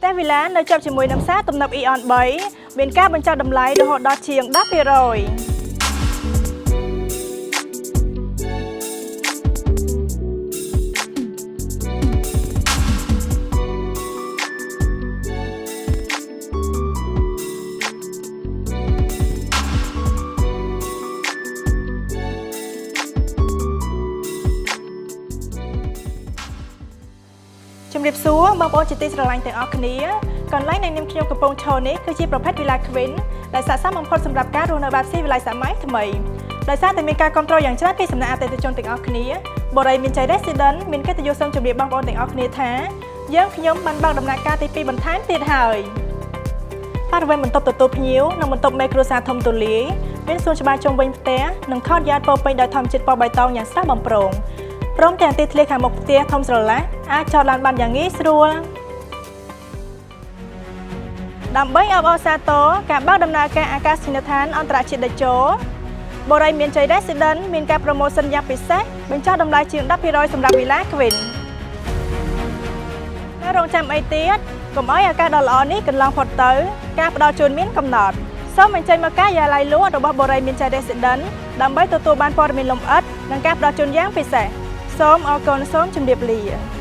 សេសវីឡានៅជាប់ជាមួយនឹងផ្សារទំនើប Eon 3មានការបញ្ចុះតម្លៃរហូតដល់ជាង 10% ជំរាបសួរបងប្អូនជាទីស្រឡាញ់ទាំងអស់គ្នាកន្លែងដែលនាងខ្ញុំកំពុងឈរនេះគឺជាប្រភេទ Villa Queen ដែលស័ក្តិសមបំផុតសម្រាប់ការរស់នៅបែបស៊ីវិល័យសម័យថ្មីដោយសារតែមានការគាំទ្រយ៉ាងច្រើនពីសំណាក់អតិថិជនទាំងអស់គ្នាបរិយាមានជ័យ Resident មានកិត្តិយសសូមជម្រាបបងប្អូនទាំងអស់គ្នាថាយើងខ្ញុំបានបើកដំណាក់កាលទី2បន្ថែមទៀតហើយបរិវេណបន្ទប់ទទួលភ្ញៀវនិងបន្ទប់មេគ្រួសារធំទូលាយមានសួនច្បារជុំវិញផ្ទះនិងខោតយ៉ាតពោពេញដោយធម្មជាតិពណ៌បៃតងយ៉ាងស្រស់បំព្រងព្រមទាំងទីធ្លាខាងមុខផ្ទះធំស្រឡះអាចចតឡានបានយ៉ាងងាយស្រួលដើម្បីអបអរសាទរការបើកដំណើរការអាកាសយានដ្ឋានអន្តរជាតិតេជោបរិយាមានជ័យ Resident មានការប្រម៉ូសិនយ៉ាងពិសេសបញ្ចុះតម្លៃជាង 10% សម្រាប់ Villa Queen នៅរងចាំអីទៀតកុំឲ្យឱកាសដ៏ល្អនេះកន្លងផុតទៅការផ្ដល់ជូនមានកំណត់សូមអញ្ជើញមកការិយាល័យលក់របស់បរិយាមានជ័យ Resident ដើម្បីទទួលបានព័ត៌មានលម្អិតនិងការផ្ដល់ជូនយ៉ាងពិសេសសូមអរគុណសូមជម្រាបលា